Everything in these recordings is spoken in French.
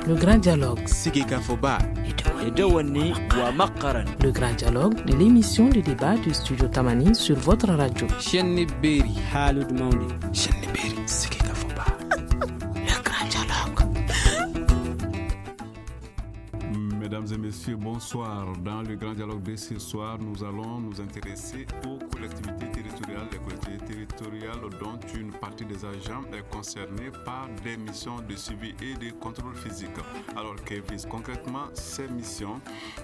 Le grand dialogue. Sigika Foba. Edawani wa Makaran. Le grand dialogue de l'émission de débat du studio Tamani sur votre radio. Chenni Beri. Halud Mauni. Chenni Beri. Sigika Foba. Le grand dialogue. Mesdames et messieurs, bonsoir. Dans le grand dialogue de ce soir, nous allons nous intéresser aux collectivités territoriales. Les collectivités territoriales dont une partie des agents est concernée par des missions de suivi et de contrôle physique. Alors, que visent concrètement ces missions?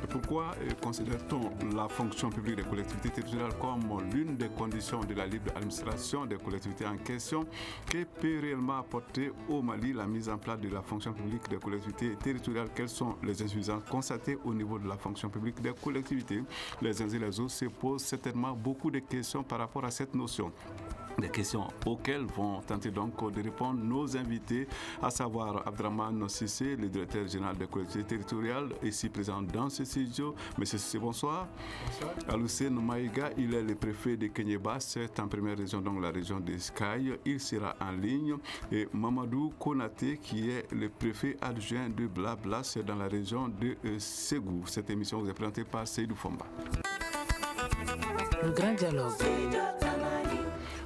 Pourquoi considère-t-on la fonction publique des collectivités territoriales comme l'une des conditions de la libre administration des collectivités en question? Que peut réellement apporter au Mali la mise en place de la fonction publique des collectivités territoriales? Quelles sont les insuffisances constatées au niveau de la fonction publique des collectivités? Les uns et les autres se posent certainement beaucoup de questions par rapport à cette notion. Des questions auxquelles vont tenter donc de répondre nos invités, à savoir Abdraman Sissé, le directeur général des collectivités territoriales, ici présent dans ce studio. Monsieur Sissé, bonsoir. Bonsoir. Aloussène Maïga, il est le préfet de Kenyeba, c'est en première région, donc la région de Sky. Il sera en ligne. Et Mamadou Konaté, qui est le préfet adjoint de Blabla, c'est dans la région de Ségou. Cette émission vous est présentée par Seydou Fomba. Le grand dialogue.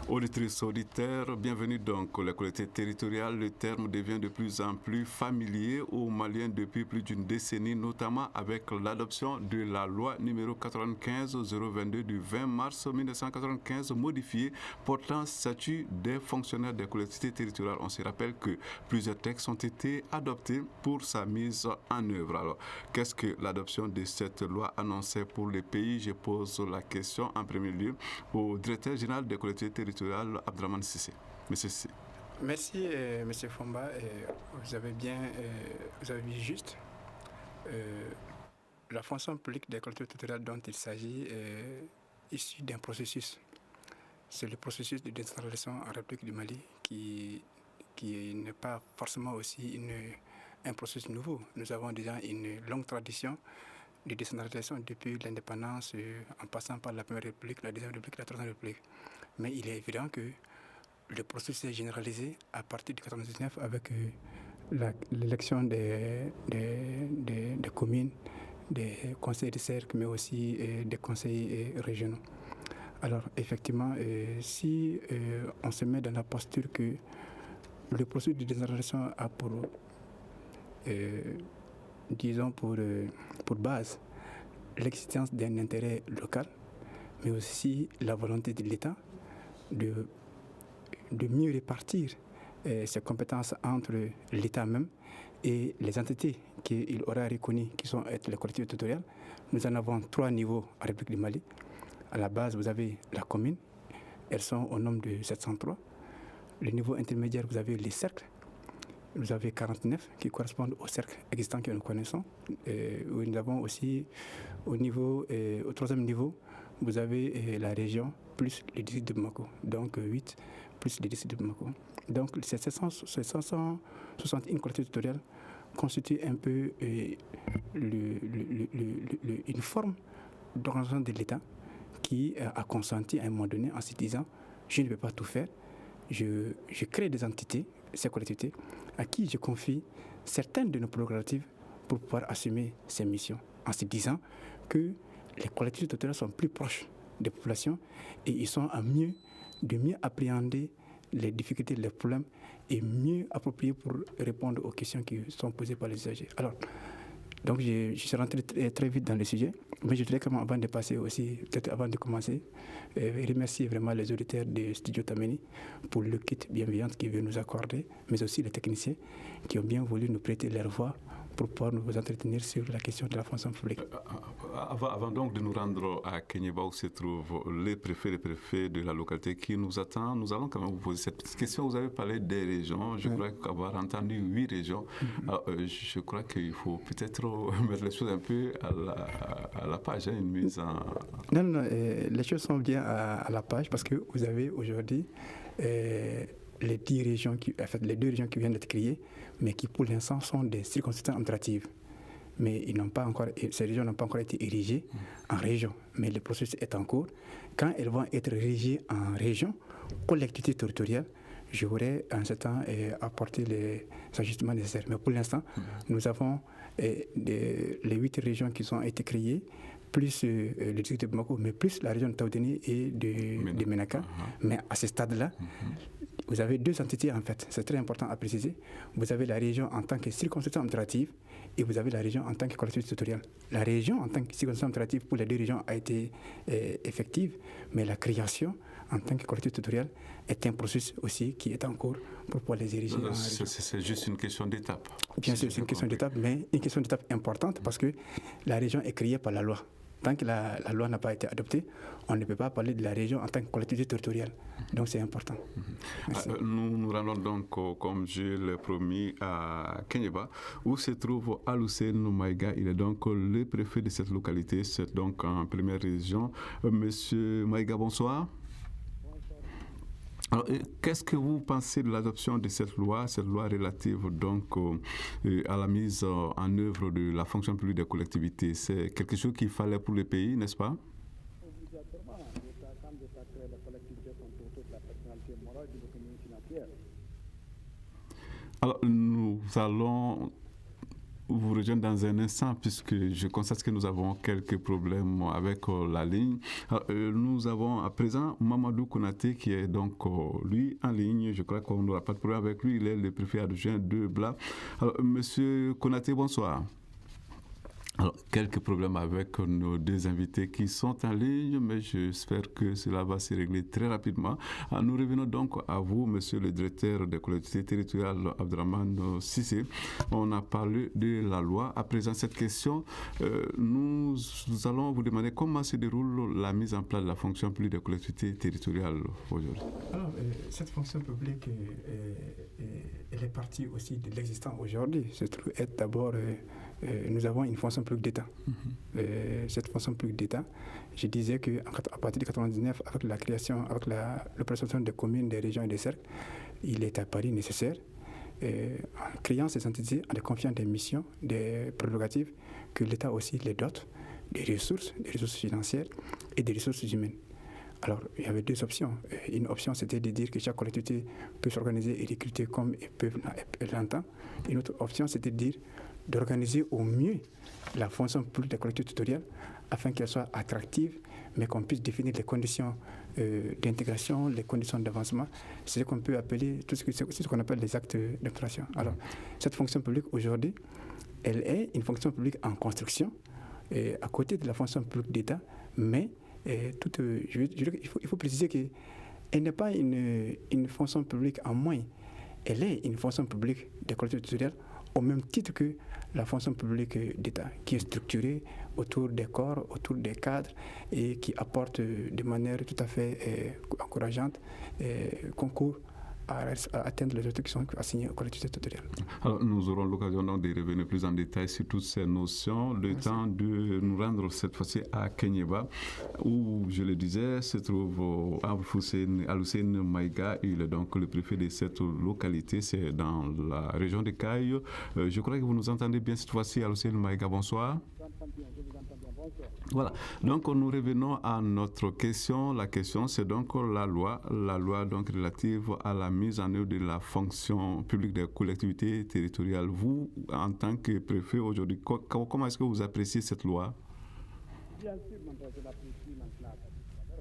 Auditrices, auditeurs, bienvenue donc. La collectivité territoriale, le terme devient de plus en plus familier aux Maliens depuis plus d'une décennie, notamment avec l'adoption de la loi numéro 95-022 du 20 mars 1995 modifiée portant statut des fonctionnaires des collectivités territoriales. On se rappelle que plusieurs textes ont été adoptés pour sa mise en œuvre. Alors, qu'est-ce que l'adoption de cette loi annonçait pour le pays? Je pose la question en premier lieu au directeur général des collectivités territoriales, Abdraman Sissé. Monsieur Sissé. Merci, Monsieur Fomba. Vous avez vu juste. La fonction publique des collectivités territoriales dont il s'agit est issue d'un processus. C'est le processus de décentralisation en République du Mali qui n'est pas forcément aussi un processus nouveau. Nous avons déjà une longue tradition de décentralisation depuis l'indépendance, en passant par la Première République, la Deuxième République, la Troisième République. Mais il est évident que le processus est généralisé à partir de 1999 avec l'élection des communes, des conseils de cercle, mais aussi des conseils régionaux. Alors, effectivement, si on se met dans la posture que le processus de décentralisation a pour base l'existence d'un intérêt local, mais aussi la volonté de l'État de mieux répartir ses compétences entre l'État même et les entités qu'il aura reconnues qui sont les collectivités territoriales. Nous en avons 3 niveaux en République du Mali. À la base, vous avez la commune, elles sont au nombre de 703. Le niveau intermédiaire, vous avez les cercles. Vous avez 49 qui correspondent aux cercles existants que nous connaissons. Nous avons aussi au 3e niveau, vous avez la région plus le district de Bamako. Donc 8 plus le district de Bamako. Donc ces 761 collectivités territoriales constituent un peu une forme d'organisation de l'État qui a consenti à un moment donné en se disant je ne peux pas tout faire, je crée des entités, ces collectivités, à qui je confie certaines de nos prérogatives pour pouvoir assumer ces missions, en se disant que les collectivités territoriales sont plus proches des populations et ils sont de mieux appréhender les difficultés, les problèmes et mieux appropriés pour répondre aux questions qui sont posées par les usagers. Alors, donc je suis rentré très vite dans le sujet, mais je voudrais avant de passer aussi, peut-être avant de commencer, remercier vraiment les auditeurs de Studio Tamani pour le kit bienveillant qu'ils veulent nous accorder, mais aussi les techniciens qui ont bien voulu nous prêter leur voix pour pouvoir nous entretenir sur la question de la fonction publique. Avant donc de nous rendre à Kenyeba où se trouve le préfet de la localité qui nous attend, nous allons quand même vous poser cette petite question. Vous avez parlé des régions, je crois qu'avoir entendu 8 régions, je crois qu'il faut peut-être mettre les choses un peu à la page, une mise en... Non, les choses sont bien à la page parce que vous avez aujourd'hui les 2 régions qui viennent d'être créées, mais qui pour l'instant sont des circonscriptions administratives. Mais ces régions n'ont pas encore été érigées en région. Mais le processus est en cours. Quand elles vont être érigées en région, collectivité territoriale, j'aurais en ce temps apporté les ajustements nécessaires. Mais pour l'instant, nous avons les 8 régions qui ont été créées, plus le district de Bamako, mais plus la région de Taoudéni et de Ménaka. Mais à ce stade-là, vous avez 2 entités en fait, c'est très important à préciser. Vous avez la région en tant que circonscription administrative et vous avez la région en tant que collectivité territoriale. La région en tant que circonscription administrative pour les 2 régions a été effective, mais la création en tant que collectivité territoriale est un processus aussi qui est en cours pour pouvoir les ériger. C'est juste une question d'étape. Bien sûr, c'est une question d'étape, mais une question d'étape importante parce que la région est créée par la loi. Tant que la loi n'a pas été adoptée, on ne peut pas parler de la région en tant que collectivité territoriale. Donc c'est important. Nous nous rendons donc, comme je l'ai promis, à Kenyeba, où se trouve Alucene Maïga. Il est donc le préfet de cette localité, c'est donc en première région. Monsieur Maïga, bonsoir. Alors, qu'est-ce que vous pensez de l'adoption de cette loi relative donc à la mise en œuvre de la fonction publique des collectivités? C'est quelque chose qu'il fallait pour le pays, n'est-ce pas? Obligatoirement, quand des acteurs de la collectivité sont autour de la personnalité morale de l'autonomie financière. Alors, nous allons vous rejoindre dans un instant puisque je constate que nous avons quelques problèmes avec la ligne. Alors, nous avons à présent Mamadou Konaté qui est donc lui en ligne. Je crois qu'on n'aura pas de problème avec lui. Il est le préfet adjoint de Bla. Alors, monsieur Konaté, bonsoir. Alors, quelques problèmes avec nos 2 invités qui sont en ligne, mais j'espère que cela va se régler très rapidement. Nous revenons donc à vous, monsieur le directeur des collectivités territoriales, Abdraman Sissé. On a parlé de la loi. À présent, cette question, nous allons vous demander comment se déroule la mise en place de la fonction publique des collectivités territoriales aujourd'hui. Alors, cette fonction publique, elle est partie aussi de l'existant aujourd'hui. C'est être d'abord... nous avons une fonction publique d'État. Cette fonction publique d'État, je disais qu'à partir de 1999, avec la création, avec l'opération des communes, des régions et des cercles, il est apparu nécessaire, en créant ces entités, en les confiant des missions, des prérogatives, que l'État aussi les dote des ressources financières et des ressources humaines. Alors, il y avait 2 options. Une option, c'était de dire que chaque collectivité peut s'organiser et recruter comme elle l'entend. Une autre option, c'était de dire d'organiser au mieux la fonction publique des collectivités territoriales afin qu'elle soit attractive, mais qu'on puisse définir les conditions d'intégration, les conditions d'avancement. C'est ce qu'on peut appeler, ce qu'on appelle les actes d'intégration. Alors, cette fonction publique, aujourd'hui, elle est une fonction publique en construction, à côté de la fonction publique d'État, mais il faut préciser qu'elle n'est pas une fonction publique en moins. Elle est une fonction publique des collectivités territoriales au même titre que la fonction publique d'État, qui est structurée autour des corps, autour des cadres et qui apporte de manière tout à fait encourageante concours à atteindre les objectifs qui sont assignés aux collectivités territoriales. Alors, nous aurons l'occasion donc de revenir plus en détail sur toutes ces notions. Le temps de nous rendre cette fois-ci à Kenyeba, où, je le disais, se trouve Alucene Maïga. Il est donc le préfet de cette localité. C'est dans la région de Kaï. Je crois que vous nous entendez bien cette fois-ci, Alucene Maïga. Bonsoir. Voilà, donc nous revenons à notre question. La question, c'est donc la loi donc relative à la mise en œuvre de la fonction publique des collectivités territoriales. Vous, en tant que préfet aujourd'hui, comment est-ce que vous appréciez cette loi? Bien sûr, je l'apprécie maintenant.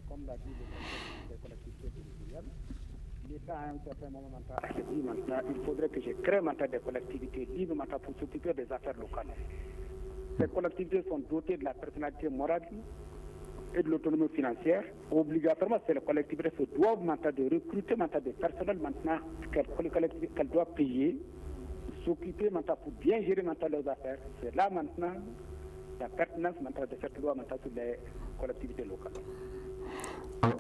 Comme l'a dit le des collectivités territoriales, l'État à un certain moment a dit maintenant il faudrait que je crée maintenant des collectivités libres maintenant pour s'occuper des affaires locales. Ces collectivités sont dotées de la personnalité morale et de l'autonomie financière. Obligatoirement, c'est les collectivités qui doivent maintenant de recruter maintenant des personnels maintenant qu'elles doivent payer, s'occuper maintenant pour bien gérer maintenant leurs affaires. C'est là maintenant la pertinence maintenant de cette loi maintenant sur les collectivités locales.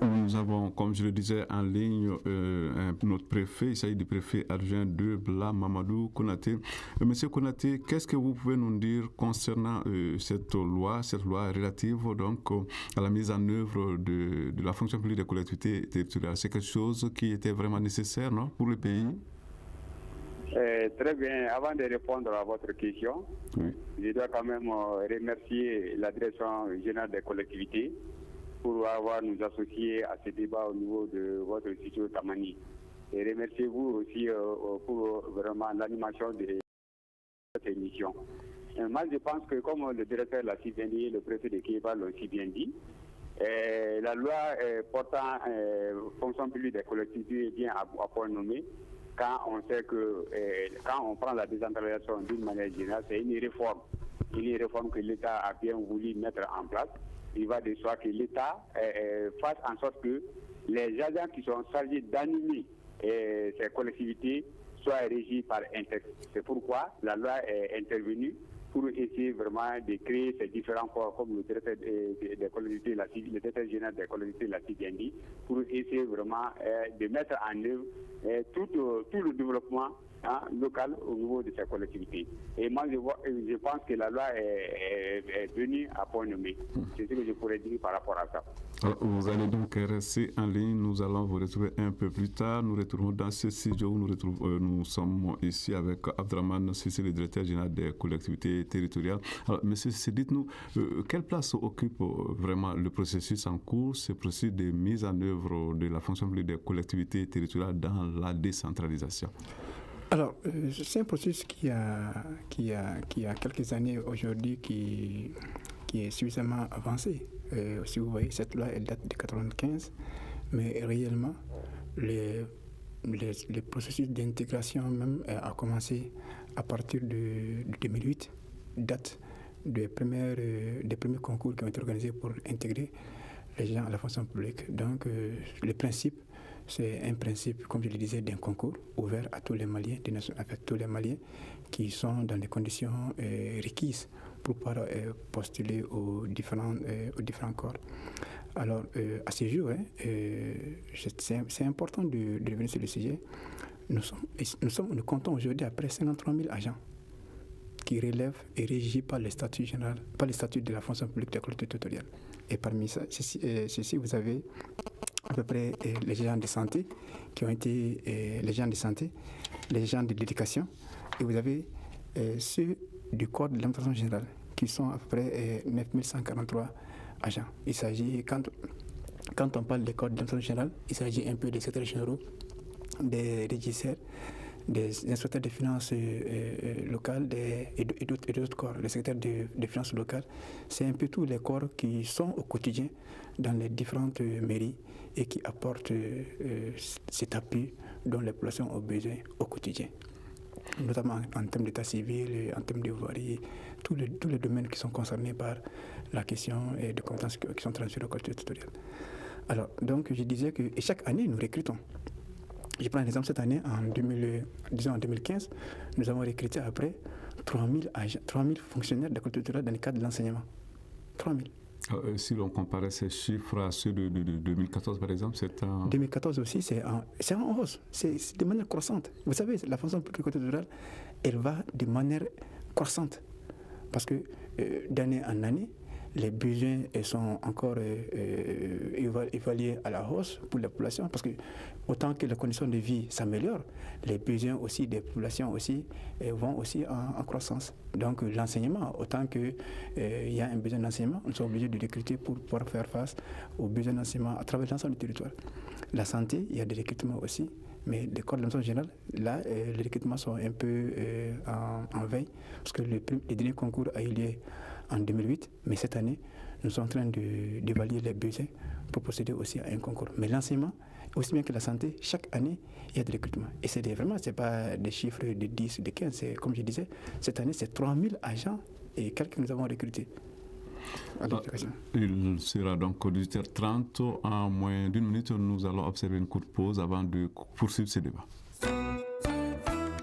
Nous avons, comme je le disais, en ligne notre préfet, il s'agit du préfet adjoint de Bla, Mamadou Konaté. Monsieur Konaté, qu'est-ce que vous pouvez nous dire concernant cette loi relative donc à la mise en œuvre de la fonction publique des collectivités territoriales? C'est quelque chose qui était vraiment nécessaire, non, pour le pays? Très bien. Avant de répondre à votre question, oui, je dois quand même remercier la direction générale des collectivités pour avoir nous associé à ce débat au niveau de votre studio Tamani. et remercier vous aussi pour vraiment l'animation de cette émission. Moi, je pense que comme le directeur l'a si bien dit, le préfet de Kéba l'a aussi bien dit, la loi portant fonction publique des collectivités est bien à point nommé. Quand on sait que quand on prend la décentralisation d'une manière générale, c'est une réforme que l'État a bien voulu mettre en place. Il va de soi que l'État fasse en sorte que les agents qui sont chargés d'animer ces collectivités soient régis par un texte. C'est pourquoi la loi est intervenue pour essayer vraiment de créer ces différents corps, comme le directeur des collectivités, le directeur général des collectivités l'a si bien dit, pour essayer vraiment de mettre en œuvre tout le développement local au niveau de ces collectivités. Et moi, je pense que la loi est venue à point nommé. C'est ce que je pourrais dire par rapport à ça. Alors, vous allez donc rester en ligne. Nous allons vous retrouver un peu plus tard. Nous retrouvons dans ce studio où nous sommes ici avec Abdraman Sissi, le directeur général des collectivités territoriales. Alors, monsieur Sissi, dites-nous, quelle place occupe vraiment le processus en cours, ce processus de mise en œuvre de la fonction publique des collectivités territoriales dans la décentralisation? Alors, c'est un processus qui a quelques années aujourd'hui qui est suffisamment avancé. Si vous voyez, cette loi, elle date de 1995, mais réellement, le processus d'intégration même a commencé à partir de 2008, date des premiers concours qui ont été organisés pour intégrer les gens à la fonction publique. Donc, le principe, c'est un principe, comme je le disais, d'un concours ouvert à tous les Maliens, tous les Maliens qui sont dans les conditions requises pour pouvoir postuler aux différents corps. Alors, à ce jour, c'est important de revenir sur le sujet. Nous comptons aujourd'hui à près 53 000 agents qui relèvent et régis par les statuts de la fonction publique des collectivités territoriales. Et parmi ceci, vous avez à peu près les agents de santé qui ont été les agents de santé, les agents de l'éducation, et vous avez ceux du corps de l'administration générale qui sont à peu près 9143 agents. Il s'agit, quand on parle des corps de l'administration générale, il s'agit un peu des secrétaires généraux, des régisseurs, des inspecteurs des finances locales et d'autres corps. Les secrétaires de finances locales, c'est un peu tous les corps qui sont au quotidien dans les différentes mairies et qui apportent cet appui dont les populations ont besoin au quotidien, notamment en termes d'état civil, en termes de voirie, tous les domaines qui sont concernés par la question de compétences qui sont transférées aux collectivités territoriales. Alors, donc, je disais que chaque année, nous recrutons. Je prends un exemple, cette année, en 2015, nous avons recruté à peu près 3000 fonctionnaires de la collectivité territoriale dans le cadre de l'enseignement. 3000. Si l'on comparait ces chiffres à ceux de 2014, par exemple, c'est en... 2014 aussi, c'est en hausse. C'est de manière croissante. Vous savez, la fonction publique territoriale, elle va de manière croissante. Parce que d'année en année, les besoins sont encore évalués à la hausse pour la population, parce que autant que les conditions de vie s'améliorent, les besoins aussi des populations aussi vont aussi en croissance. Donc l'enseignement, autant qu'il y a un besoin d'enseignement, nous sommes obligés de recruter pour pouvoir faire face aux besoins d'enseignement à travers l'ensemble du territoire. La santé, il y a des recrutements aussi, mais les corps de l'administration générale, là, les recrutements sont un peu en veille, parce que le dernier concours a eu lieu en 2008, mais cette année, nous sommes en train d'évaluer les besoins pour procéder aussi à un concours. Mais l'enseignement, aussi bien que la santé, chaque année, il y a des recrutements. Et c'est vraiment, ce n'est pas des chiffres de 10, de 15, comme je disais, cette année, c'est 3000 agents et quelques que nous avons recrutés. Il sera donc 18h30. En moins d'une minute, nous allons observer une courte pause avant de poursuivre ce débat.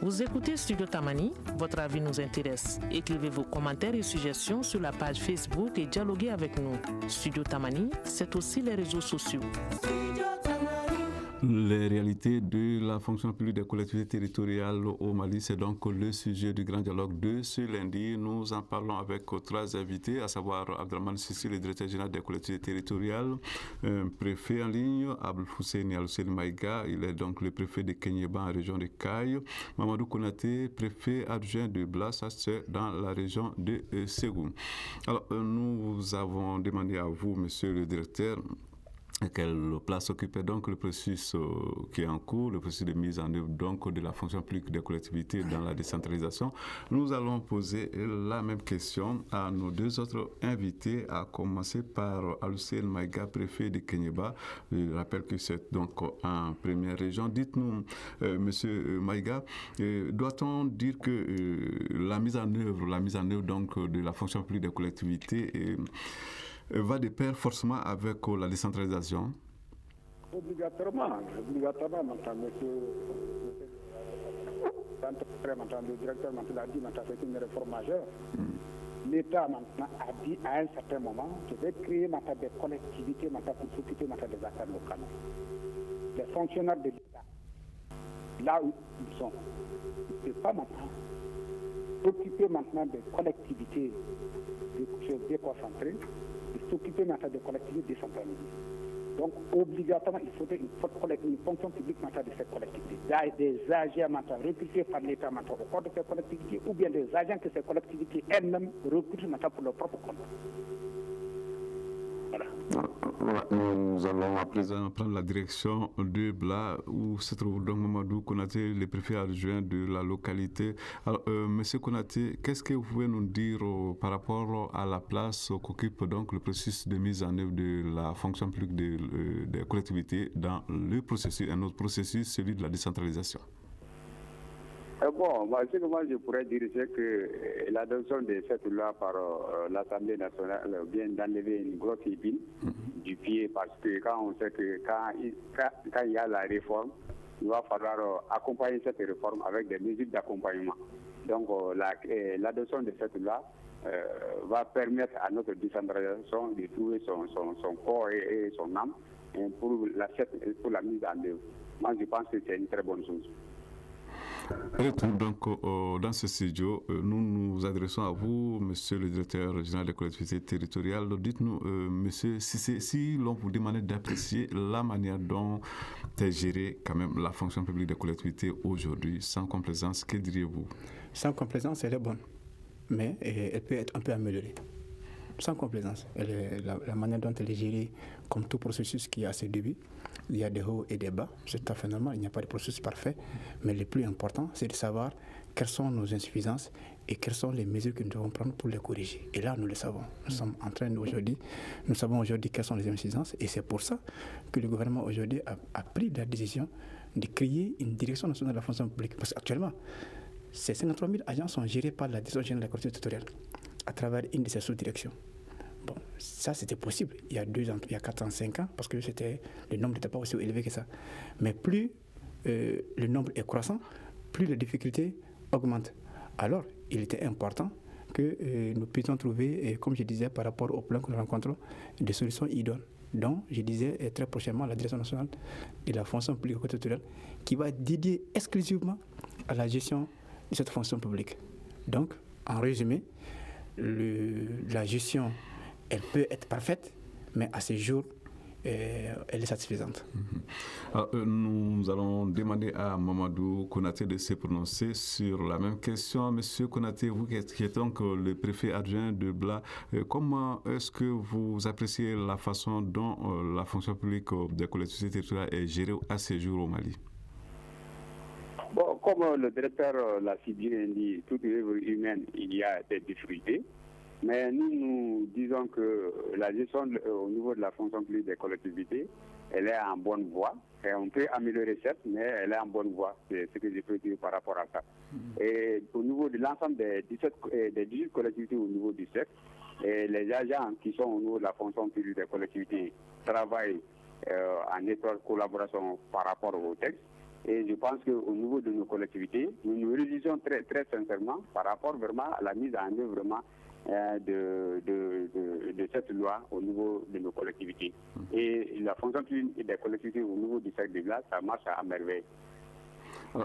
Vous écoutez Studio Tamani, votre avis nous intéresse. Écrivez vos commentaires et suggestions sur la page Facebook et dialoguez avec nous. Studio Tamani, c'est aussi les réseaux sociaux. Les réalités de la fonction publique des collectivités territoriales au Mali, c'est donc le sujet du grand dialogue de ce lundi. Nous en parlons avec trois invités, à savoir Abdraman Sissi, le directeur général des collectivités territoriales, préfet en ligne, Abdel Hussein Al-Hussein Maïga, il est donc le préfet de Kenyeba en région de Kaye, Mamadou Konaté, préfet adjoint de Blas, c'est dans la région de Ségou. Alors, nous avons demandé à vous, monsieur le directeur, quelle place occupait donc le processus qui est en cours, le processus de mise en œuvre donc de la fonction publique des collectivités dans la décentralisation. Nous allons poser la même question à nos deux autres invités, à commencer par Alucine Maïga, préfet de Kéniéba. Je rappelle que c'est donc en première région. Dites-nous, Monsieur Maïga, doit-on dire que la mise en œuvre donc de la fonction publique des collectivités va de pair forcément avec la décentralisation? Obligatoirement, le directeur l'a dit, c'est une réforme majeure. L'État maintenant a dit à un certain moment, je vais créer des collectivités pour s'occuper des affaires locales. Les fonctionnaires de l'État, là où ils sont, ils ne peuvent pas maintenant s'occuper maintenant des collectivités déconcentrées, et s'occuper maintenant des collectivités décentralisées. Donc, obligatoirement, il faudrait une fonction publique de ces collectivités. Des agents recrutés par l'État au corps de ces collectivités, ou bien des agents que ces collectivités elles-mêmes recrutent pour leur propre compte. Voilà. Nous allons à présent prendre la direction de Bla, où se trouve donc Mamadou Konaté, le préfet adjoint de la localité. Alors, Monsieur Konaté, qu'est-ce que vous pouvez nous dire par rapport à la place qu'occupe donc le processus de mise en œuvre de la fonction publique des collectivités dans le processus, un autre processus, celui de la décentralisation? Bon, ce que moi je pourrais dire, c'est que l'adoption de cette loi par l'Assemblée nationale vient d'enlever une grosse épine du pied, parce que quand on sait que quand il y a la réforme, il va falloir accompagner cette réforme avec des mesures d'accompagnement. Donc l'adoption de cette loi va permettre à notre décentralisation de trouver son corps et son âme pour la mise en œuvre. Moi je pense que c'est une très bonne chose. Retour donc dans ce studio, nous nous adressons à vous, monsieur le directeur général des collectivités territoriales. Dites-nous, monsieur, si l'on vous demandait d'apprécier la manière dont est gérée quand même la fonction publique des collectivités aujourd'hui, sans complaisance, que diriez-vous? Sans complaisance, elle est bonne, mais elle peut être un peu améliorée. Sans complaisance, la manière dont elle est gérée, comme tout processus qui a ses débuts, il y a des hauts et des bas, c'est tout à fait normal, il n'y a pas de processus parfait, mais le plus important, c'est de savoir quelles sont nos insuffisances et quelles sont les mesures que nous devons prendre pour les corriger. Et là, nous le savons. Nous savons aujourd'hui quelles sont les insuffisances, et c'est pour ça que le gouvernement aujourd'hui a pris la décision de créer une direction nationale de la fonction publique. Parce qu'actuellement, ces 53 000 agents sont gérés par la direction générale de la collectivité territoriale à travers une de ses sous-directions. Bon, ça c'était possible il y a 2 ans, il y a 4 ans, 5 ans, parce que le nombre n'était pas aussi élevé que ça. Mais plus le nombre est croissant, plus les difficultés augmentent. Alors, il était important que nous puissions trouver, comme je disais, par rapport au plan que nous rencontrons, des solutions idoines. Donc, je disais très prochainement la direction nationale de la fonction publique territoriale qui va dédier exclusivement à la gestion de cette fonction publique. Donc, en résumé, la gestion, elle peut être parfaite, mais à ce jour, elle est satisfaisante. Alors, nous allons demander à Mamadou Konaté de se prononcer sur la même question. Monsieur Konaté, vous qui êtes donc le préfet adjoint de Bla, comment est-ce que vous appréciez la façon dont la fonction publique des collectivités territoriales est gérée à ce jour au Mali? Bon, comme le directeur l'a si bien dit, toute œuvre humaine, il y a des difficultés. Mais nous disons que la gestion au niveau de la fonction publique des collectivités, elle est en bonne voie. Et on peut améliorer certes, mais elle est en bonne voie. C'est ce que je peux dire par rapport à ça. Et au niveau de l'ensemble des 18 collectivités au niveau du SEC, les agents qui sont au niveau de la fonction publique des collectivités travaillent en étroite collaboration par rapport au texte. Et je pense qu'au niveau de nos collectivités, nous nous réjouissons très, très sincèrement par rapport vraiment à la mise en œuvre vraiment de cette loi au niveau de nos collectivités. Et la fonction publique des collectivités au niveau du secteur de glace, ça marche à merveille.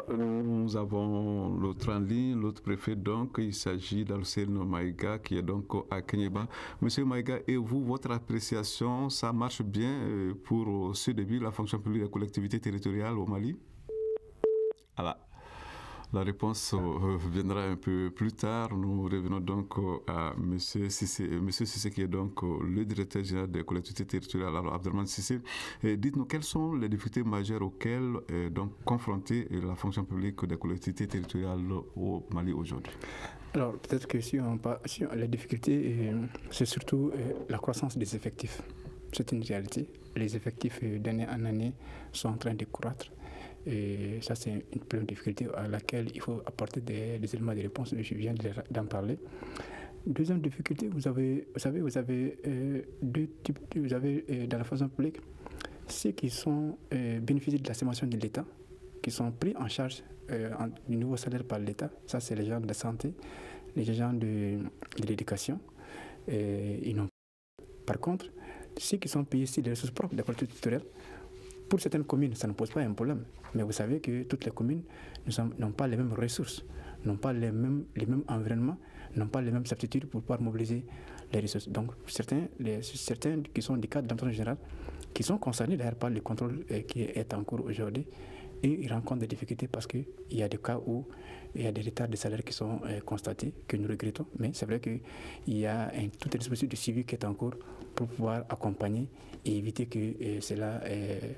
Nous avons l'autre en ligne, l'autre préfet, donc il s'agit d'Alucine Maïga qui est donc à Kéniéba. Monsieur Maïga, et vous, votre appréciation, ça marche bien pour ce début, la fonction publique des collectivités territoriales au Mali? Voilà. La réponse viendra un peu plus tard. Nous revenons donc à M. Cissé. Monsieur Cissé, qui est donc le directeur général des collectivités territoriales. Alors, Abdelrahmane Cissé, dites-nous quelles sont les difficultés majeures auxquelles est donc confrontée la fonction publique des collectivités territoriales au Mali aujourd'hui? Alors, peut-être que si les difficultés, c'est surtout la croissance des effectifs. C'est une réalité. Les effectifs d'année en année sont en train de croître. Et ça, c'est une première difficulté à laquelle il faut apporter des éléments de réponse. Je viens d'en parler. Deuxième difficulté, vous avez deux types. Vous avez dans la fonction publique ceux qui sont bénéficiaires de la subvention de l'État, qui sont pris en charge du nouveau salaire par l'État. Ça, c'est les gens de la santé, les gens de l'éducation. Par contre, ceux qui sont payés sur les ressources propres des collectivités territoriales, pour certaines communes, ça ne pose pas un problème. Mais vous savez que toutes les communes n'ont pas les mêmes ressources, n'ont pas les mêmes environnements, n'ont pas les mêmes aptitudes pour pouvoir mobiliser les ressources. Donc, certains qui sont des cadres d'administration générale, qui sont concernés d'ailleurs par le contrôle qui est en cours aujourd'hui, et ils rencontrent des difficultés parce qu'il y a des cas où il y a des retards de salaire qui sont constatés, que nous regrettons. Mais c'est vrai qu'il y a tout un dispositif de suivi qui est en cours pour pouvoir accompagner et éviter que cela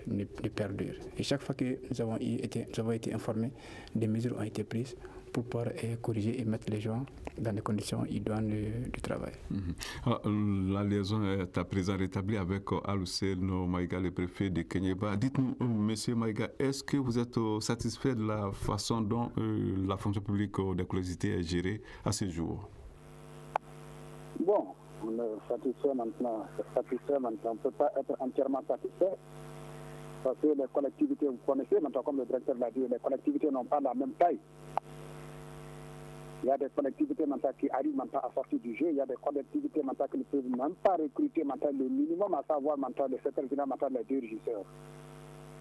ne perdure. Et chaque fois que nous avons été informés, des mesures ont été prises pour pouvoir corriger et mettre les gens dans des conditions idoines du travail. La liaison est à présent rétablie avec Al-Hussein Maïga, le préfet de Kéniéba. Dites-nous, Monsieur Maïga, est-ce que vous êtes satisfait de la façon dont la fonction publique des collectivités est gérée à ce jour? Bon, on est satisfait maintenant. On ne peut pas être entièrement satisfait. Parce que les collectivités, vous connaissez, maintenant comme le directeur l'a dit, les collectivités n'ont pas la même taille. Il y a des collectivités maintenant qui arrivent maintenant à sortir du jeu. Il y a des collectivités maintenant qui ne peuvent même pas recruter maintenant le minimum, à savoir maintenant le secrétaire général maintenant les 2 régisseurs.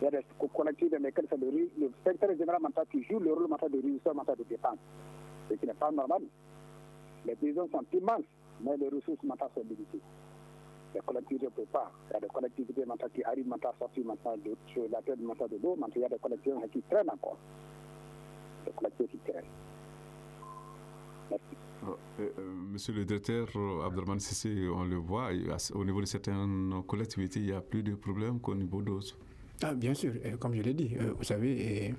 Il y a des collectivités dans lesquelles c'est le secrétaire général maintenant qui joue le rôle maintenant de régisseur maintenant de dépenses. Ce qui n'est pas normal. Les besoins sont immenses, mais les ressources maintenant sont limitées. Les collectivités ne peuvent pas. Il y a des collectivités maintenant qui arrivent maintenant à sortir maintenant sur la tête maintenant de l'eau. Maintenant, il y a des collectivités qui traînent encore. Des collectivités qui traînent. Monsieur le directeur Abdelrahmane Cissé, on le voit, au niveau de certaines collectivités, il y a plus de problèmes qu'au niveau d'autres. Bien sûr, comme je l'ai dit, vous savez,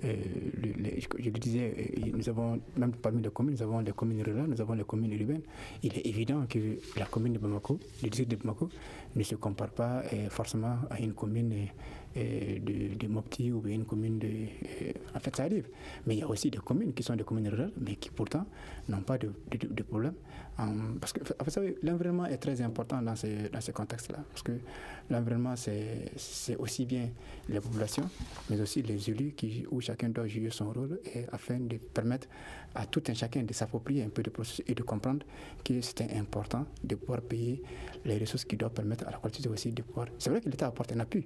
je le disais, nous avons, même parmi les communes, nous avons les communes rurales, nous avons les communes urbaines. Il est évident que la commune de Bamako, le district de Bamako, ne se compare pas forcément à une commune de Mopti ou une commune de... en fait, ça arrive. Mais il y a aussi des communes qui sont des communes rurales, mais qui pourtant n'ont pas de problème. Parce que, vous savez, l'environnement est très important dans ce contexte-là. Parce que l'environnement, c'est aussi bien les populations, mais aussi les élus où chacun doit jouer son rôle afin de permettre à tout un chacun de s'approprier un peu de processus et de comprendre que c'est important de pouvoir payer les ressources qui doivent permettre à la collectivité aussi de pouvoir... C'est vrai que l'État apporte un appui.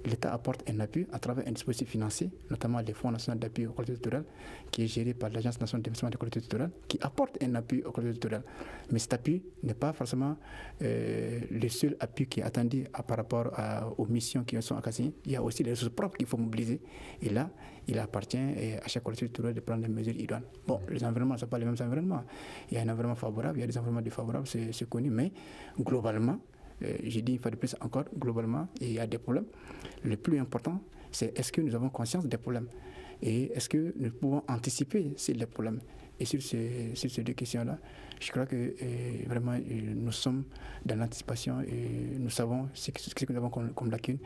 L'État apporte un appui à travers un dispositif financier, notamment les fonds nationaux d'appui aux collectivités territoriales, qui est géré par l'Agence nationale d'investissement des collectivités territoriales, qui apporte un appui aux collectivités territoriales. Mais cet appui n'est pas forcément le seul appui qui est attendu par rapport aux missions qui sont occasionnées. Il y a aussi les ressources propres qu'il faut mobiliser. Et là, il appartient à chaque collectivité territoriale de prendre les mesures idoines. Bon, les environnements ne sont pas les mêmes environnements. Il y a un environnement favorable, il y a des environnements défavorables, c'est connu. Mais globalement, j'ai dit une fois de plus encore, globalement, il y a des problèmes. Le plus important, c'est est-ce que nous avons conscience des problèmes et est-ce que nous pouvons anticiper sur les problèmes. Et sur ces deux questions-là, je crois que vraiment nous sommes dans l'anticipation et nous savons ce que nous avons comme lacune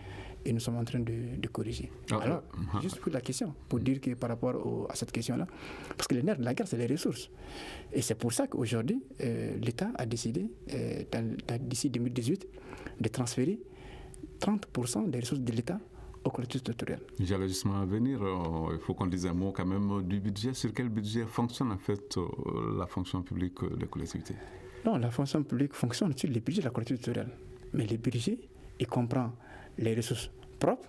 et nous sommes en train de corriger. Alors, juste pour la question, pour dire que par rapport à cette question-là, parce que le nerf de la guerre, c'est les ressources. Et c'est pour ça qu'aujourd'hui, l'État a décidé, d'ici 2018, de transférer 30% des ressources de l'État aux collectivités territoriales. J'allais justement à venir, il faut qu'on dise un mot quand même du budget. Sur quel budget fonctionne en fait la fonction publique des collectivités? Non, la fonction publique fonctionne sur le budget de la collectivité territoriale. Mais le budget, il comprend les ressources propres,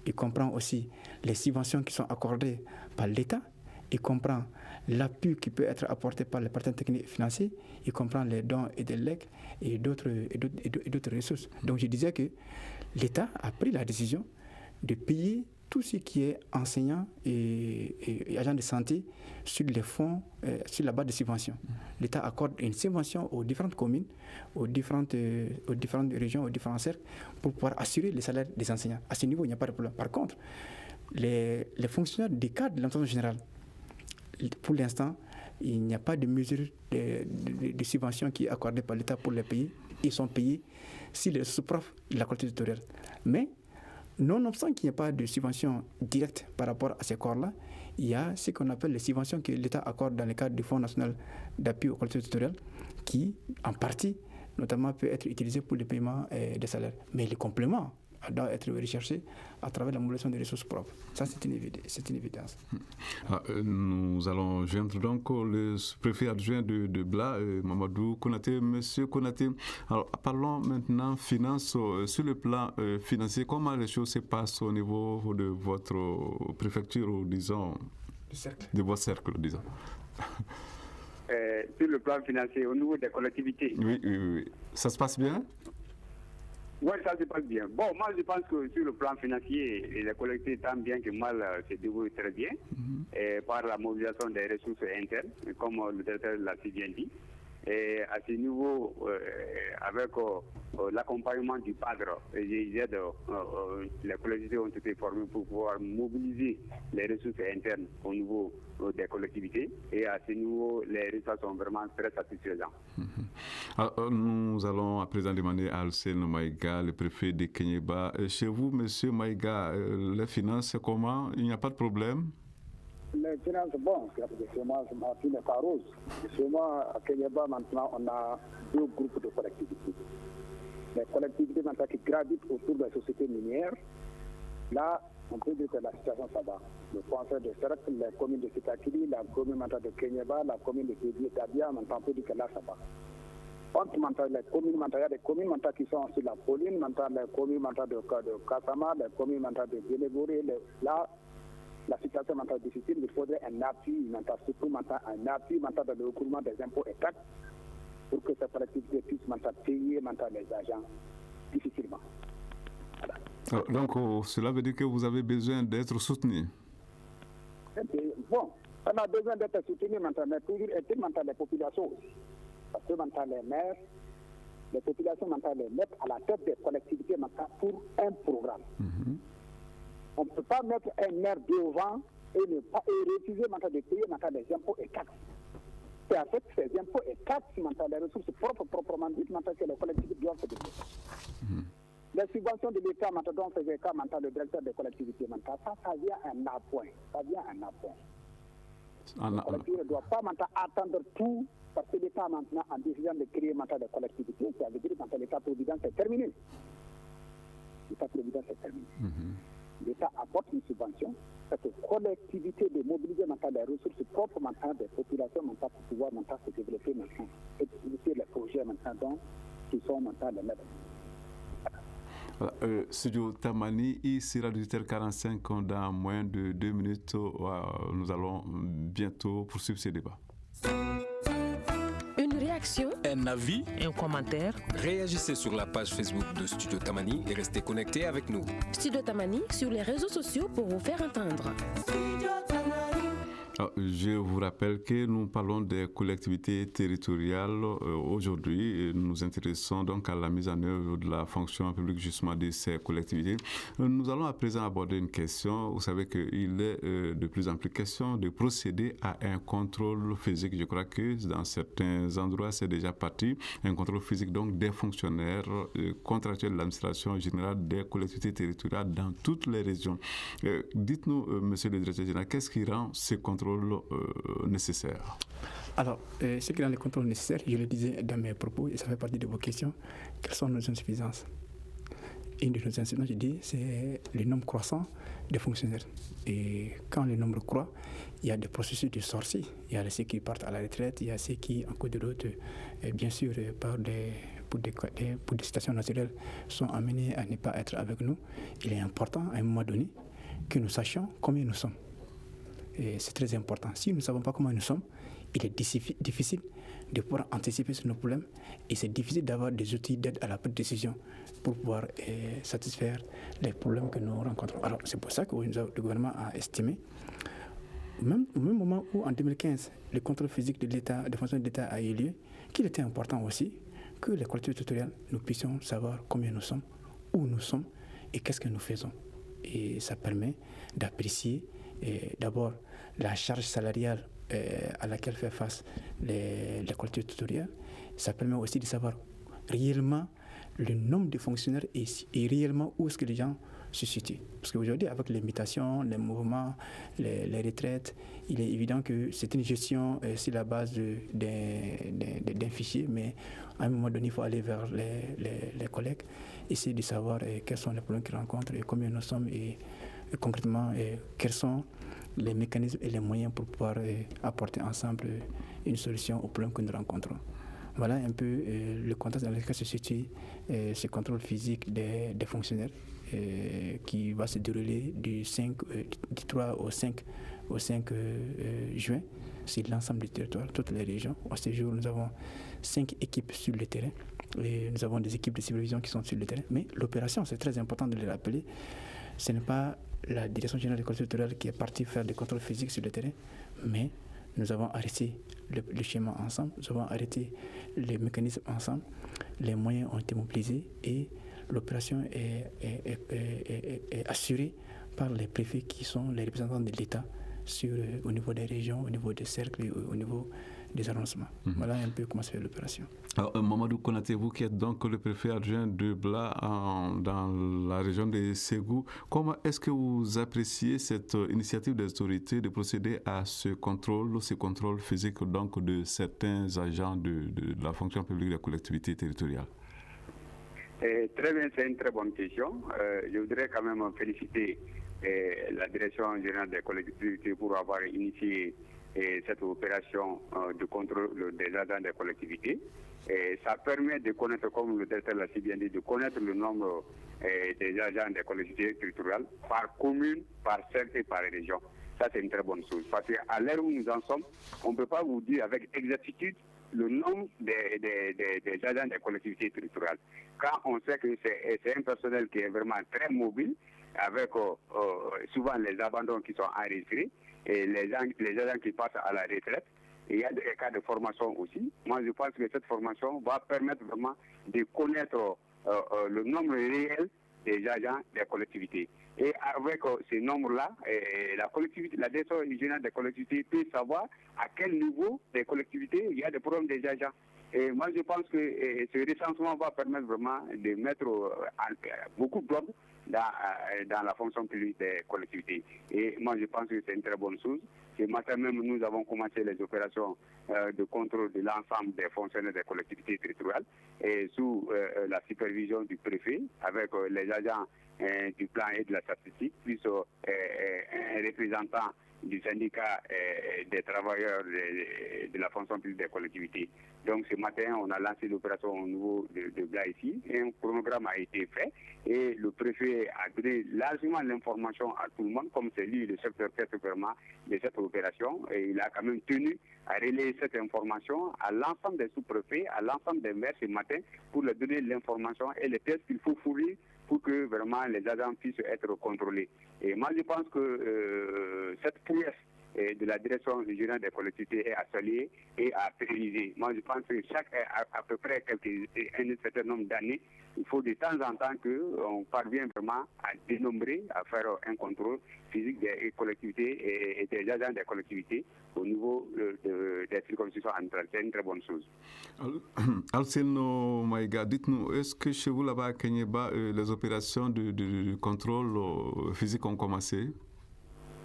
il comprend aussi les subventions qui sont accordées par l'État, il comprend l'appui qui peut être apporté par les partenaires techniques et financiers, il comprend les dons et des legs et d'autres ressources. Donc je disais que l'État a pris la décision de payer tout ce qui est enseignant et agent de santé sur les fonds, sur la base de subventions. L'État accorde une subvention aux différentes communes, aux différentes régions, aux différents cercles, pour pouvoir assurer les salaires des enseignants. À ce niveau, il n'y a pas de problème. Par contre, les fonctionnaires des cadres de l'enseignement général, pour l'instant, il n'y a pas de mesure de subvention qui est accordée par l'État pour les payer. Ils sont payés si les sous-profs de la collectivité territoriale. Mais, nonobstant qu'il n'y a pas de subvention directe par rapport à ces corps-là, il y a ce qu'on appelle les subventions que l'État accorde dans le cadre du Fonds national d'appui aux collectivités territoriales, qui, en partie, notamment, peut être utilisé pour le paiement des salaires. Mais les compléments doivent être recherchés à travers la mobilisation des ressources propres. Ça, c'est une évidence. Nous allons joindre donc le préfet adjoint de Bla, Mamadou Konaté. Monsieur Konaté, alors parlons maintenant finances. Sur le plan financier, comment les choses se passent au niveau de votre préfecture, ou disons, de votre cercle, disons? Sur le plan financier, au niveau des collectivités. Oui. Ça se passe bien? Oui, ça se passe bien. Bon, moi je pense que sur le plan financier, les collectivités, tant bien que mal, se débrouillent très bien par la mobilisation des ressources internes, comme le directeur l'a si bien dit. Et à ce niveau, avec l'accompagnement du cadre, les collectivités ont été formées pour pouvoir mobiliser les ressources internes au niveau des collectivités. Et à ce niveau, les résultats sont vraiment très satisfaisants. Alors, nous allons à présent demander à Alcène Maïga, le préfet de Kéniéba. Chez vous, monsieur Maïga, les finances, comment? Il n'y a pas de problème? Les finances, bon, chez moi, tout n'est pas rose. Chez moi, à Kéniéba, maintenant, on a 2 groupes de collectivités. Les collectivités maintenant qui gravitent autour de la société minière, là, on peut dire que la situation, ça va. Le conseil de cercle, les communes de Sitakili, la commune de Kéniéba, la commune de Tabia, on peut dire que là, ça va. Les communes, il y a des communes qui sont sur la colline, les communes de Kassama, les communes de Délégoré, là, la situation est difficile, il faudrait un appui, surtout un appui dans le recouvrement des impôts et taxes pour que cette collectivité puisse payer les agents difficilement. Voilà. Donc, cela veut dire que vous avez besoin d'être soutenu? Bon, on a besoin d'être soutenu, mais toujours aider les populations aussi. Parce que les maires, les populations les mettent à la tête des collectivités pour un programme. On ne peut pas mettre un maire devant et refuser de payer les impôts et taxes. C'est avec ces impôts et taxes, les ressources propres, proprement dites, que les collectivités doivent se développer. Les subventions de l'État, dont faisait cas le directeur des collectivités, ça vient un appoint. La collectivité ne doit pas attendre tout, parce que l'État maintenant, en décision de créer des collectivités, ça veut dire que l'État-providence est terminé. L'État-providence est terminé. L'État apporte une subvention, cette collectivité de mobiliser les ressources propres des populations pour pouvoir se développer et utiliser les projets qui sont les maîtres. Studio Tamani, ici Radio 45 dans moins de 2 minutes. Nous allons bientôt poursuivre ce débat. Une réaction, un avis, un commentaire. Réagissez sur la page Facebook de Studio Tamani et restez connectés avec nous. Studio Tamani sur les réseaux sociaux pour vous faire entendre. Je vous rappelle que nous parlons des collectivités territoriales aujourd'hui. Nous nous intéressons donc à la mise en œuvre de la fonction publique justement de ces collectivités. Nous allons à présent aborder une question. Vous savez qu'il est de plus en plus question de procéder à un contrôle physique. Je crois que dans certains endroits, c'est déjà parti. Un contrôle physique donc des fonctionnaires contractuels de l'administration générale des collectivités territoriales dans toutes les régions. Dites-nous, monsieur le directeur général, qu'est-ce qui rend ce contrôle nécessaire? Alors, ce qui rend les contrôles nécessaires, je le disais dans mes propos, et ça fait partie de vos questions, quelles sont nos insuffisances? Une de nos insuffisances, je dis, c'est le nombre croissant des fonctionnaires. Et quand le nombre croît, il y a des processus de sortie. Il y a ceux qui partent à la retraite, il y a ceux qui, en cours de route, bien sûr, pour des situations naturelles, sont amenés à ne pas être avec nous. Il est important, à un moment donné, que nous sachions combien nous sommes. Et c'est très important. Si nous ne savons pas comment nous sommes, il est difficile de pouvoir anticiper sur nos problèmes et c'est difficile d'avoir des outils d'aide à la prise de décision pour pouvoir satisfaire les problèmes que nous rencontrons. Alors c'est pour ça que le gouvernement a estimé, au même moment où en 2015 le contrôle physique de l'État, de fonction de l'État a eu lieu, qu'il était important aussi que les collectivités territoriales, nous puissions savoir combien nous sommes, où nous sommes et qu'est-ce que nous faisons. Et ça permet d'apprécier d'abord la charge salariale à laquelle fait face les collectivités territoriales. Ça permet aussi de savoir réellement le nombre de fonctionnaires et réellement où est-ce que les gens se situent. Parce qu'aujourd'hui, avec les mutations, les mouvements, les retraites, il est évident que c'est une gestion sur la base d'un fichier, mais à un moment donné, il faut aller vers les collègues, essayer de savoir quels sont les problèmes qu'ils rencontrent et combien nous sommes et concrètement quels sont les mécanismes et les moyens pour pouvoir apporter ensemble une solution aux problèmes que nous rencontrons. Voilà un peu le contexte dans lequel se situe ce contrôle physique des fonctionnaires qui va se dérouler du 3 au 5 juin sur l'ensemble du territoire, toutes les régions. À ce jour, nous avons 5 équipes sur le terrain et nous avons des équipes de supervision qui sont sur le terrain. Mais l'opération, c'est très important de le rappeler, ce n'est pas la direction générale des collectivités territoriales qui est partie faire des contrôles physiques sur le terrain, mais nous avons arrêté le schéma ensemble, nous avons arrêté les mécanismes ensemble, les moyens ont été mobilisés et l'opération est assurée par les préfets qui sont les représentants de l'État au niveau des régions, au niveau des cercles et au niveau des arrondissements. Voilà un peu comment se fait l'opération. Alors, Mamadou Konaté, vous qui êtes donc le préfet adjoint de Bla dans la région de Ségou, comment est-ce que vous appréciez cette initiative des autorités de procéder à ce contrôle physique donc de certains agents de la fonction publique des collectivités territoriales? Très bien, c'est une très bonne question. Je voudrais quand même féliciter la direction générale des collectivités pour avoir initié cette opération de contrôle des agents des collectivités. Ça permet de connaître, comme le directeur l'a si bien dit, de connaître le nombre des agents des collectivités territoriales par commune, par cercle et par région. Ça, c'est une très bonne chose. Parce qu'à l'heure où nous en sommes, on ne peut pas vous dire avec exactitude le nombre des agents des collectivités territoriales. Quand on sait que c'est un personnel qui est vraiment très mobile, avec souvent les abandons qui sont enregistrés et les agents qui passent à la retraite. Et il y a des cas de formation aussi. Moi, je pense que cette formation va permettre vraiment de connaître le nombre réel des agents des collectivités. Et avec ces nombres-là, la direction générale des collectivités peut savoir à quel niveau des collectivités il y a des problèmes des agents. Et moi, je pense que ce recensement va permettre vraiment de mettre beaucoup d'ordre dans la fonction publique des collectivités. Et moi, je pense que c'est une très bonne chose. Ce matin même, nous avons commencé les opérations de contrôle de l'ensemble des fonctionnaires des collectivités territoriales et sous la supervision du préfet, avec les agents du plan et de la statistique, plus un représentant du syndicat des travailleurs de la fonction publique des collectivités. Donc ce matin, on a lancé l'opération au niveau de Bla ici, et un chronogramme a été fait et le préfet a donné largement l'information à tout le monde, comme c'est lui le chef d'orchestre vraiment de cette opération, et il a quand même tenu à relayer cette information à l'ensemble des sous-préfets, à l'ensemble des maires ce matin, pour leur donner l'information et les tests qu'il faut fournir pour que vraiment les agents puissent être contrôlés. Et moi, je pense que cette prouesse de la direction générale des collectivités est à saluer et à pérenniser. Moi, je pense que à peu près un certain nombre d'années, il faut de temps en temps qu'on parvienne vraiment à dénombrer, à faire un contrôle physique des collectivités et des agents des collectivités au niveau des circonscriptions administratives. C'est une très bonne chose. Alcino Maïga, dites-nous, est-ce que chez vous là-bas à Kenyeba, les opérations de contrôle physique ont commencé?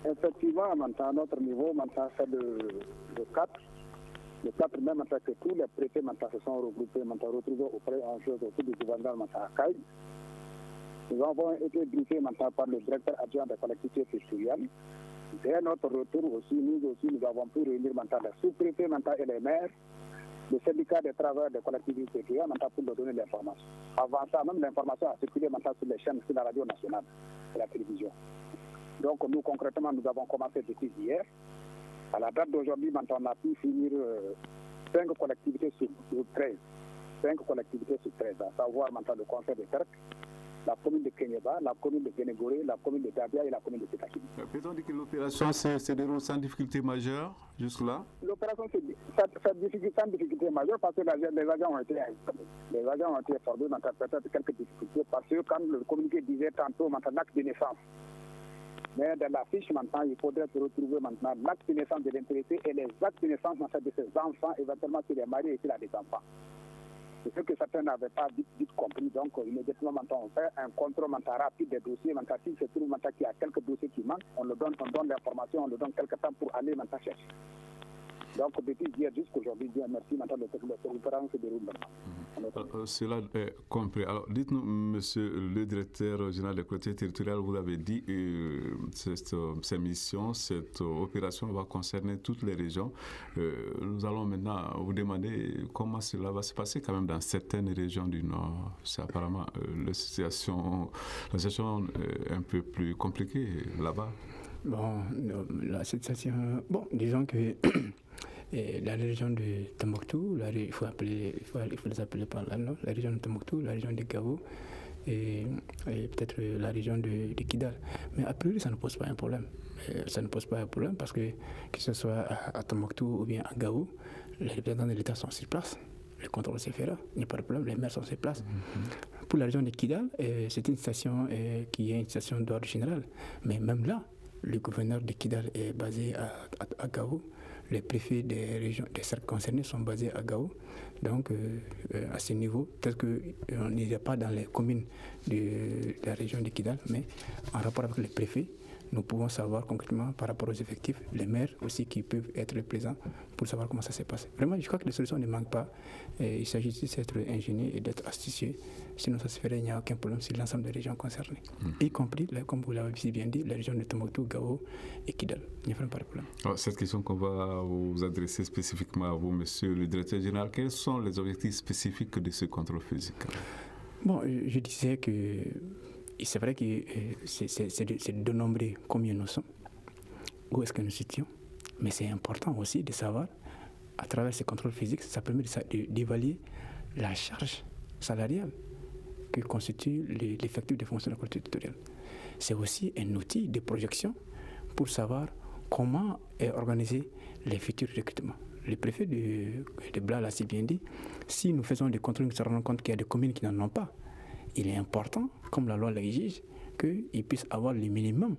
Effectivement, maintenant, à notre niveau, maintenant, c'est le 4. Le 4 même, maintenant, que tous les préfets maintenant, se sont regroupés, maintenant, retrouvés auprès autour du gouverneur maintenant, à Kaï. Nous avons été briefés maintenant par le directeur adjoint des collectivités territoriales. Dès notre retour aussi, nous avons pu réunir maintenant les sous-préfets maintenant, et les maires, le syndicat des travailleurs des collectivités territoriales maintenant, pour leur donner l'information. Avant ça, même l'information a circulé maintenant sur les chaînes, sur la radio nationale et la télévision. Donc nous, concrètement, nous avons commencé depuis hier. À la date d'aujourd'hui, maintenant, on a pu finir 5 collectivités sur 13. 5 collectivités sur 13, à savoir maintenant le conseil de Terk, la commune de Kenyeba, la commune de Bénégoré, la commune de Dabia et la commune de Pétakini. Peut-on dire que l'opération se déroule sans difficulté majeure jusque-là? L'opération sans difficulté majeure parce que les agents ont été formés, maintenant peut-être quelques difficultés parce que quand le communiqué disait tantôt maintenant l'acte de naissance, mais dans la fiche maintenant il faudrait se retrouver maintenant l'acte de naissance de l'intéressé et les actes de naissance de ses enfants, éventuellement s'il est marié et s'il a des enfants. C'est ce que certains n'avaient pas vite compris. Donc, immédiatement, maintenant, on fait un contrôle rapide des dossiers. Maintenant, s'il se trouve qu'il y a quelques dossiers qui manquent, on donne l'information, on le donne quelques temps pour aller maintenant chercher. Donc, depuis hier jusqu'aujourd'hui, Dieu merci, maintenant, l'opération se déroule maintenant. Cela est compris. Alors, dites-nous, monsieur le directeur général des collectivités territoriales, vous avez dit cette mission, cette opération va concerner toutes les régions. Nous allons maintenant vous demander comment cela va se passer quand même dans certaines régions du Nord. C'est apparemment la situation est un peu plus compliquée là-bas. Bon, la situation... Bon, disons que... Et la région de Tombouctou, il faut les appeler par là, non? La région de Tombouctou, la région de Gao et peut-être la région de Kidal. Mais a priori, ça ne pose pas un problème. Ça ne pose pas un problème parce que ce soit à Tombouctou ou bien à Gao, les représentants de l'État sont sur place. Le contrôle se fera, il n'y a pas de problème, les maires sont sur place. Pour la région de Kidal, c'est une station qui est une station d'ordre général. Mais même là, le gouverneur de Kidal est basé à Gao. Les préfets des régions, des cercles concernés sont basés à Gao. Donc, à ce niveau, peut-être qu'on n'irait pas dans les communes de la région de Kidal, mais en rapport avec les préfets, nous pouvons savoir concrètement par rapport aux effectifs, les maires aussi qui peuvent être présents pour savoir comment ça se passe. Vraiment, je crois que les solutions ne manquent pas. Il s'agit juste d'être ingénieux et d'être astucieux. Sinon, ça se ferait, il n'y a aucun problème sur l'ensemble des régions concernées, y compris, comme vous l'avez si bien dit, les régions de Tombouctou, Gao et Kidal. Il n'y a vraiment pas de problème. Alors, cette question qu'on va vous adresser spécifiquement à vous, monsieur le directeur général, quels sont les objectifs spécifiques de ce contrôle physique? Bon, je disais que c'est vrai que c'est de dénombrer combien nous sommes, où est-ce que nous situons, mais c'est important aussi de savoir, à travers ces contrôles physiques, ça permet d'évaluer la charge salariale que constitue l'effectif des fonctions de la collectivité territoriale. C'est aussi un outil de projection pour savoir comment est organisé les futurs recrutements. Le préfet de Bla l'a si bien dit, si nous faisons des contrôles, nous nous rendons compte qu'il y a des communes qui n'en ont pas. Il est important, comme la loi l'exige, qu'ils puissent avoir le minimum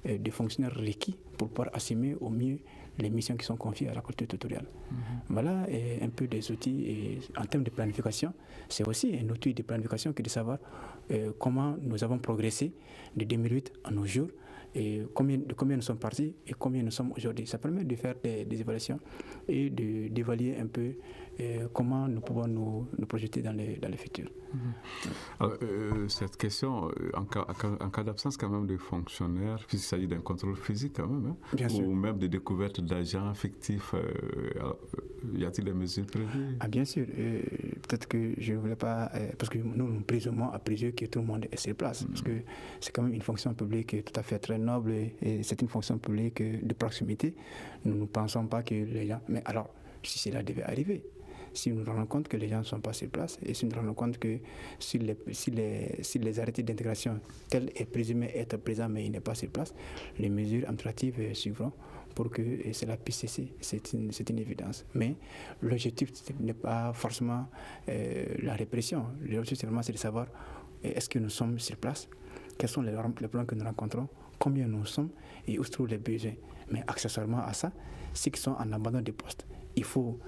de fonctionnaires requis pour pouvoir assumer au mieux les missions qui sont confiées à la collectivité territoriale. Voilà un peu des outils. Et en termes de planification, c'est aussi un outil de planification que de savoir comment nous avons progressé de 2008 à nos jours, et de combien nous sommes partis et combien nous sommes aujourd'hui. Ça permet de faire des évaluations et d'évaluer un peu comment nous pouvons nous projeter dans le futur. Alors, cette question, en cas d'absence quand même de fonctionnaires, puisqu'il s'agit d'un contrôle physique quand même, ou même de découverte d'agents fictifs, y a-t-il des mesures prévues? Bien sûr. Peut-être que je ne voulais pas... parce que nous présumons à plusieurs que tout le monde est sur place. Parce que c'est quand même une fonction publique tout à fait très noble et c'est une fonction publique de proximité. Nous ne pensons pas que les gens... Mais alors, si cela devait arriver, si nous nous rendons compte que les gens ne sont pas sur place et si nous nous rendons compte que si les arrêtés d'intégration, tel est présumé être présent mais il n'est pas sur place, les mesures administratives suivront pour que cela puisse cesser. C'est une évidence. Mais l'objectif n'est pas forcément la répression. L'objectif c'est de savoir est-ce que nous sommes sur place, quels sont les problèmes que nous rencontrons, combien nous sommes et où se trouvent les besoins. Mais accessoirement à ça, ceux qui sont en abandon de poste, il faut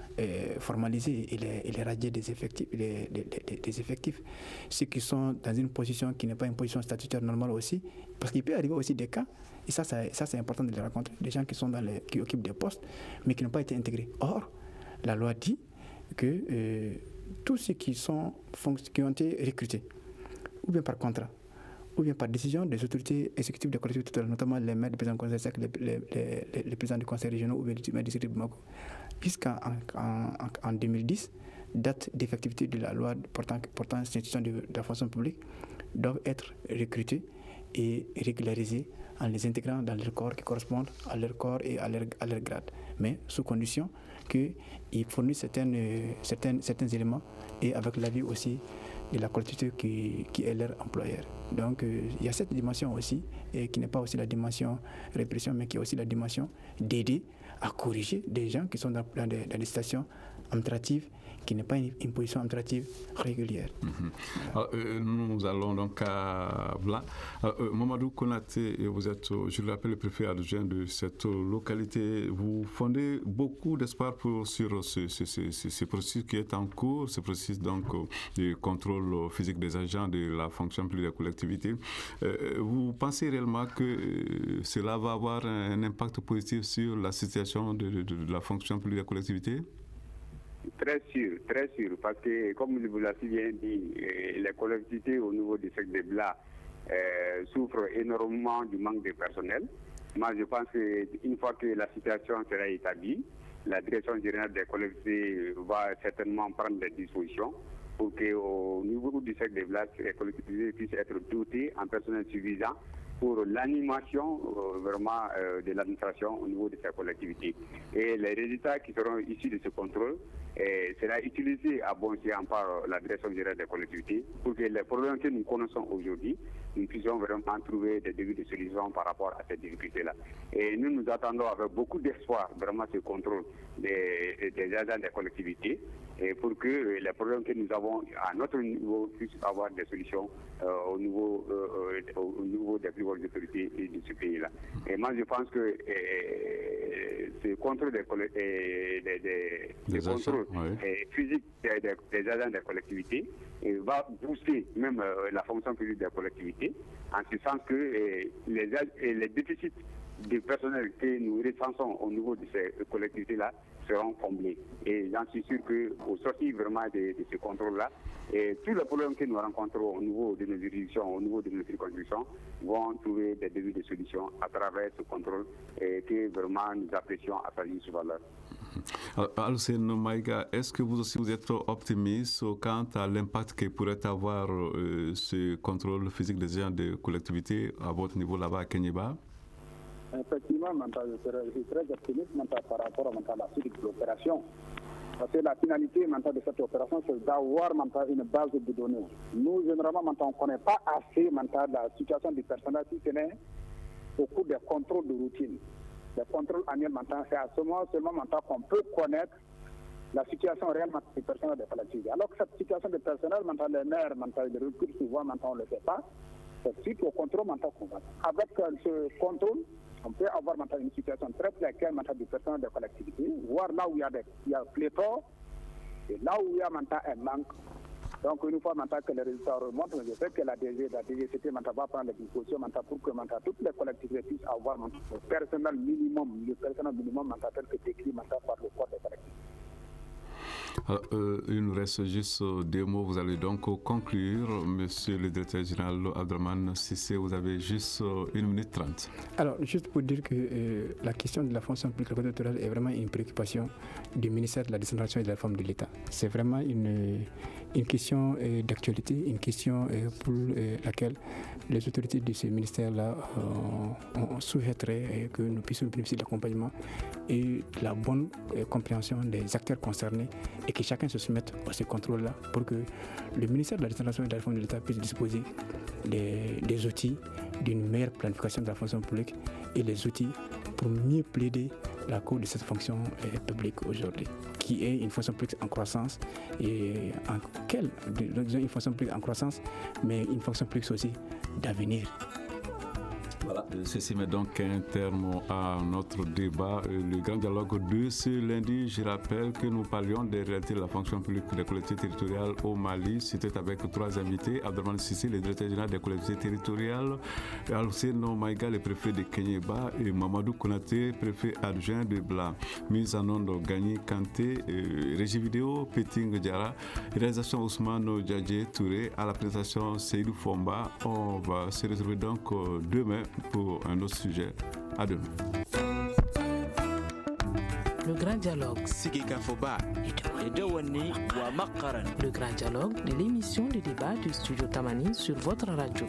formaliser et les radier des effectifs. Ceux qui sont dans une position qui n'est pas une position statutaire normale aussi, parce qu'il peut arriver aussi des cas, et ça c'est important de les rencontrer, des gens qui occupent des postes, mais qui n'ont pas été intégrés. Or, la loi dit que tous ceux qui ont été recrutés, ou bien par contrat, ou bien par décision des autorités exécutives des collectivités territoriales, notamment les maires, les présidents du conseil sec, les présidents du conseil régional ou bien du maire district de Bamako, jusqu'en 2010, date d'effectivité de la loi portant institution de la fonction publique, doivent être recrutés et régularisés en les intégrant dans leur corps qui correspondent à leur corps et à leur grade, mais sous condition qu'ils fournissent certains éléments et avec l'avis aussi de la collectivité qui est leur employeur. Donc il y a cette dimension aussi, et qui n'est pas aussi la dimension répression, mais qui est aussi la dimension d'aider à corriger des gens qui sont dans des situations administratives qui n'est pas une position administrative régulière. Alors, nous allons donc à Vla. Mamadou Konaté, vous êtes, je le rappelle, le préfet adjoint de cette localité. Vous fondez beaucoup d'espoir sur ce processus qui est en cours, ce processus donc de contrôle physique des agents de la fonction publique de la collectivité. Vous pensez réellement que cela va avoir un impact positif sur la situation de la fonction publique de la collectivité? Très sûr, parce que comme vous l'avez bien dit, les collectivités au niveau du secteur de Bla souffrent énormément du manque de personnel. Moi, je pense qu'une fois que la situation sera établie, la direction générale des collectivités va certainement prendre des dispositions pour qu'au niveau du secteur de Bla, les collectivités puissent être dotées en personnel suffisant pour l'animation vraiment de l'administration au niveau de ces collectivités. Et les résultats qui seront issus de ce contrôle sera utilisé à bon escient par la direction générale des collectivités pour que les problèmes que nous connaissons aujourd'hui, nous puissions vraiment trouver des débuts de solutions par rapport à cette difficulté-là. Et nous attendons avec beaucoup d'espoir vraiment ce contrôle des agents des collectivités et pour que les problèmes que nous avons à notre niveau puissent avoir des solutions au niveau des plus hautes autorités de ce pays-là. Et moi, je pense que ce contrôle des contrôles physiques des agents des collectivités va booster même la fonction publique des collectivités, en ce sens que les déficits de personnel que nous recensons au niveau de ces collectivités-là seront comblés. Et j'en suis sûr qu'au sortir vraiment de ce contrôle-là, tous les problèmes que nous rencontrons au niveau de nos juridictions, au niveau de nos circonscriptions, vont trouver des débuts de solutions à travers ce contrôle que vraiment nous apprécions à sa juste valeur. Alcine Maïga, est-ce que vous aussi vous êtes optimiste quant à l'impact que pourrait avoir ce contrôle physique des agents de collectivité à votre niveau là-bas à Kéniéba? Effectivement, je suis très optimiste par rapport à la suite de l'opération. Parce que la finalité de cette opération, c'est d'avoir une base de données. Nous, généralement, on ne connaît pas assez la situation du personnel, si ce n'est au cours des contrôles de routine. Les contrôles annuels, c'est à ce moment seulement qu'on peut connaître la situation réelle du personnel de collectivité. Alors que cette situation de personnel, les maires, les recrues, souvent, on ne le fait pas. C'est suite au contrôle qu'on va. Avec ce contrôle, on peut avoir une situation très précaire du personnel de collectivité, voir là où il y a pléthore et là où il y a un manque. Donc, une fois que les résultats remontent, je sais que la DGCT va prendre les dispositions pour que toutes les collectivités puissent avoir le personnel minimum tel que décrit par le corps des collectivités. Il nous reste juste 2 mots. Vous allez donc conclure, monsieur le directeur général Abdraman Cissé. Vous avez juste 1 minute 30. Alors, juste pour dire que la question de la fonction publique territoriale est vraiment une préoccupation du ministère de la décentralisation et de la réforme de l'État. C'est vraiment une question d'actualité, une question pour laquelle les autorités de ce ministère-là souhaiteraient que nous puissions bénéficier de l'accompagnement et de la bonne compréhension des acteurs concernés et que chacun se soumette à ce contrôle-là pour que le ministère de la décentralisation et de la réforme de l'État puisse disposer des outils d'une meilleure planification de la fonction publique et les outils pour mieux plaider la cause de cette fonction publique aujourd'hui, qui est une fonction publique en croissance et une fonction publique en croissance, mais une fonction publique aussi d'avenir. Voilà, ceci met donc un terme à notre débat, le grand dialogue de ce lundi. Je rappelle que nous parlions des réalités de la fonction publique des collectivités territoriales au Mali. C'était avec 3 invités, Abdraman Cissé, le directeur général des collectivités territoriales, Alcine Maïga, le préfet de Kéniéba, et Mamadou Konaté, préfet adjoint de Bla. Mise en onde Gagné Kanté, régie vidéo Peting Diara, réalisation Ousmane Djadje Touré, à la présentation Seydou Fomba. On va se retrouver donc demain pour un autre sujet. À demain. Le grand dialogue. Le grand dialogue de l'émission de débat du studio Tamani sur votre radio.